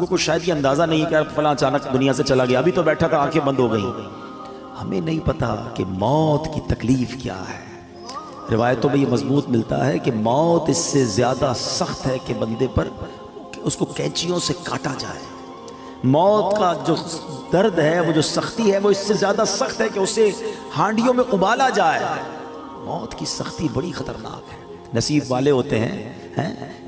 لوگوں کو شاید یہ اندازہ نہیں کہ فلاں اچانک دنیا سے چلا گیا، ابھی تو بیٹھا تھا آنکھیں بند ہو گئیں۔ ہمیں نہیں پتا کہ موت کی تکلیف کیا ہے۔ روایتوں میں یہ مضبوط ملتا ہے کہ موت اس سے زیادہ سخت ہے کہ بندے پر اس کو کینچیوں سے کاٹا جائے۔ موت کا جو درد ہے، وہ جو سختی ہے، وہ اس سے زیادہ سخت ہے کہ اسے ہانڈیوں میں ابالا جائے۔ موت کی سختی بڑی خطرناک ہے۔ نصیب والے ہوتے ہیں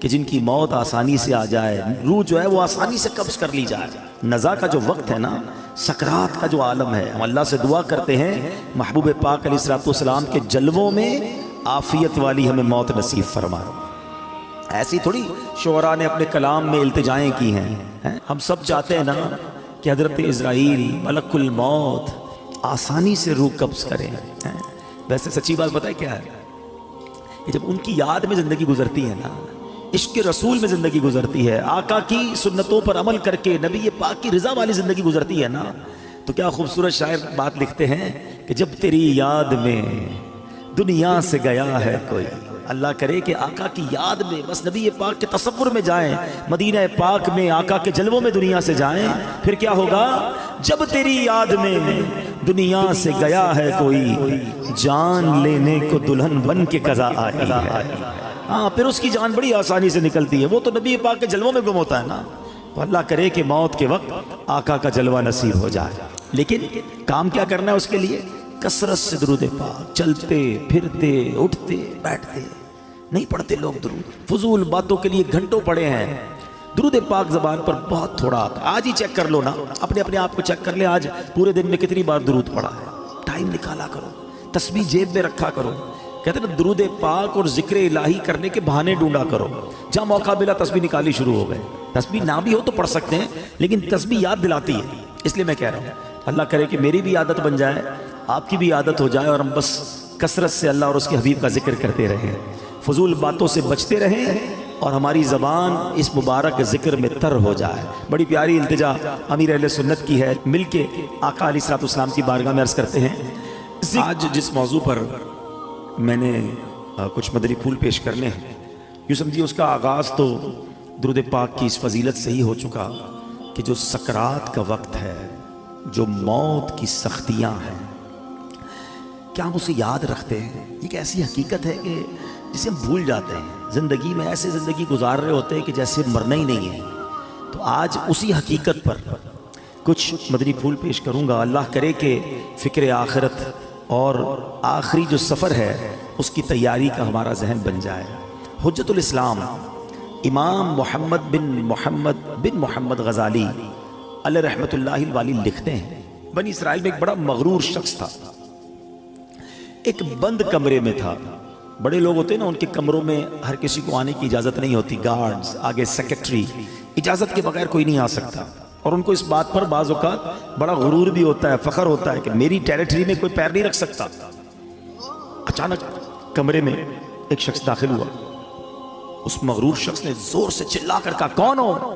کہ جن کی موت آسانی سے آ جائے، روح جو ہے وہ آسانی سے قبض کر لی جائے۔ نزا کا جو وقت ہے نا، سکرات کا جو عالم ہے، ہم اللہ سے دعا کرتے ہیں محبوب پاک علیہ السلام کے جلووں میں عافیت والی ہمیں موت نصیب فرمائے۔ ایسی تھوڑی شعراء نے اپنے کلام میں التجائیں کی ہیں۔ ہم سب چاہتے ہیں نا کہ حضرت عزرائیل ملک الموت آسانی سے روح قبض کریں۔ ویسے سچی بات بتائے کیا ہے کہ جب ان کی یاد میں زندگی گزرتی ہے نا، عشق رسول میں زندگی گزرتی ہے، آقا کی سنتوں پر عمل کر کے نبی پاک کی رضا والی زندگی گزرتی ہے نا، تو کیا خوبصورت شاعر بات لکھتے ہیں کہ جب تیری یاد میں دنیا سے گیا ہے کوئی، اللہ کرے کہ آقا کی یاد میں بس نبی پاک کے تصور میں جائیں، مدینہ پاک میں آقا کے جلووں میں دنیا سے جائیں، پھر کیا ہوگا؟ جب تیری یاد میں دنیا سے گیا ہے کوئی، جان لینے کو دلہن بن کے قضا آئی ہے۔ ہاں، پھر اس کی جان بڑی آسانی سے نکلتی ہے، وہ تو نبی پاک کے جلووں میں گم ہوتا ہے نا۔ تو اللہ کرے کہ موت کے وقت آقا کا جلوہ نصیب ہو جائے۔ لیکن کام کیا کرنا ہے اس کے لیے؟ کثرت سے درود پاک، چلتے پھرتے اٹھتے بیٹھتے۔ نہیں پڑھتے لوگ درود، فضول باتوں کے لیے گھنٹوں پڑھے ہیں۔ درود پاک زبان پر بہت تھوڑا آتا ہے۔ آج ہی چیک کر لو نا، اپنے آپ کو چیک کر لے، آج پورے دن میں کتنی بار درود پڑھا ہے۔ ٹائم نکالا کرو، تسبیح جیب میں رکھا کرو۔ کہتے ہیں نا، درود پاک اور ذکر الہی کرنے کے بہانے ڈھونڈا کرو۔ جہاں موقع ملا تسبیح نکالی شروع ہو گئے۔ تسبیح نہ بھی ہو تو پڑھ سکتے ہیں، لیکن تسبیح یاد دلاتی ہے۔ اس لیے میں کہہ رہا ہوں اللہ کرے کہ میری بھی عادت بن جائے، آپ کی بھی عادت ہو جائے، اور ہم بس کثرت سے اللہ اور اس کے حبیب کا ذکر کرتے رہیں، فضول باتوں سے بچتے رہیں، اور ہماری زبان اس مبارک ذکر میں تر ہو جائے۔ بڑی پیاری التجا امیر اہل سنت کی ہے، مل کے آقا علیہ السلام کی بارگاہ میں عرض کرتے ہیں۔ آج جس موضوع پر میں نے کچھ مدنی پھول پیش کرنے ہیں، یوں سمجھیے اس کا آغاز تو درود پاک کی اس فضیلت سے ہی ہو چکا کہ جو سکرات کا وقت ہے، جو موت کی سختیاں ہیں، کیا ہم اسے یاد رکھتے ہیں؟ ایک ایسی حقیقت ہے کہ جسے ہم بھول جاتے ہیں۔ زندگی میں ایسے زندگی گزار رہے ہوتے ہیں کہ جیسے مرنا ہی نہیں ہے۔ تو آج اسی حقیقت پر کچھ مدنی پھول پیش کروں گا۔ اللہ کرے کہ فکر آخرت اور آخری جو سفر ہے اس کی تیاری کا ہمارا ذہن بن جائے۔ حجت الاسلام امام محمد بن محمد غزالی علیہ رحمت اللہ الوالی لکھتے ہیں، بنی اسرائیل میں ایک بڑا مغرور شخص تھا، ایک بند کمرے میں تھا۔ بڑے لوگ ہوتے ہیں نا، ان کے کمروں میں ہر کسی کو آنے کی اجازت نہیں ہوتی، گارڈز آگے سیکرٹری، اجازت کے بغیر کوئی نہیں آ سکتا۔ اور ان کو اس بات پر بعض اوقات بڑا غرور بھی ہوتا ہے، فخر ہوتا ہے کہ میری ٹیریٹری میں کوئی پیر نہیں رکھ سکتا۔ اچانک کمرے میں ایک شخص داخل ہوا۔ اس مغرور شخص نے زور سے چلا کر کہا، کون ہو؟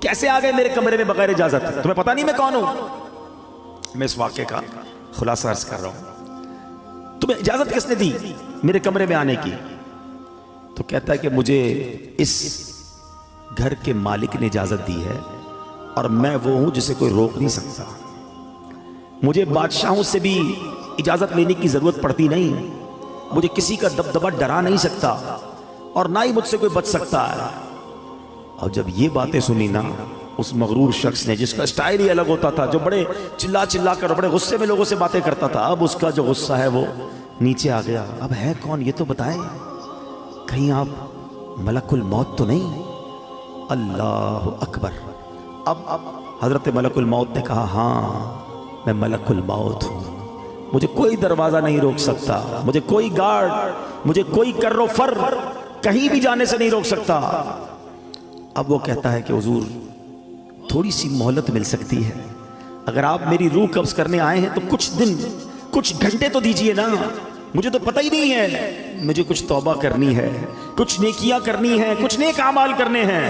کیسے آ گئے میرے کمرے میں بغیر اجازت؟ تمہیں پتہ نہیں میں کون ہوں؟ میں اس واقعے کا خلاصہ عرض کر رہا ہوں۔ تمہیں اجازت کس نے دی میرے کمرے میں آنے کی؟ تو کہتا ہے کہ مجھے اس گھر کے مالک نے اجازت دی ہے، اور میں وہ ہوں جسے کوئی روک نہیں سکتا۔ مجھے بادشاہوں سے بھی اجازت لینے کی ضرورت پڑتی نہیں، مجھے کسی کا دبدبہ ڈرا نہیں سکتا، اور نہ ہی مجھ سے کوئی بچ سکتا ہے۔ اور جب یہ باتیں سنی نا اس مغرور شخص نے، جس کا سٹائل ہی الگ ہوتا تھا، جو بڑے چلا کر بڑے غصے میں لوگوں سے باتیں کرتا تھا، اب اس کا جو غصہ ہے وہ نیچے آ گیا۔ اب ہے کون یہ تو بتائیں، کہیں آپ ملک الموت تو نہیں؟ اللہ اکبر۔ اب حضرت ملک الموت نے کہا، ہاں میں ملک الموت ہوں، مجھے کوئی دروازہ نہیں روک سکتا، مجھے کوئی گارڈ، مجھے کوئی کر و فر کہیں بھی جانے سے نہیں روک سکتا۔ اب وہ کہتا ہے کہ حضور تھوڑی سی مہلت مل سکتی ہے، اگر آپ میری روح قبض کرنے آئے ہیں تو کچھ دن کچھ گھنٹے تو دیجئے نا، مجھے تو پتہ ہی نہیں ہے، مجھے کچھ توبہ کرنی ہے، کچھ نیکیاں کرنی ہیں، کچھ نیک اعمال کرنے ہیں۔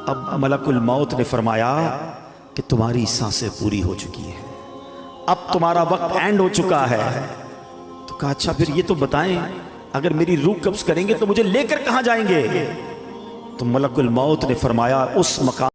اب ملک الموت نے فرمایا کہ تمہاری سانسیں پوری ہو چکی ہیں، اب تمہارا وقت اینڈ ہو چکا ہے۔ تو کہا اچھا پھر یہ تو بتائیں، اگر میری روح قبض کریں گے تو مجھے لے کر کہاں جائیں گے؟ تو ملک الموت نے فرمایا اس مقام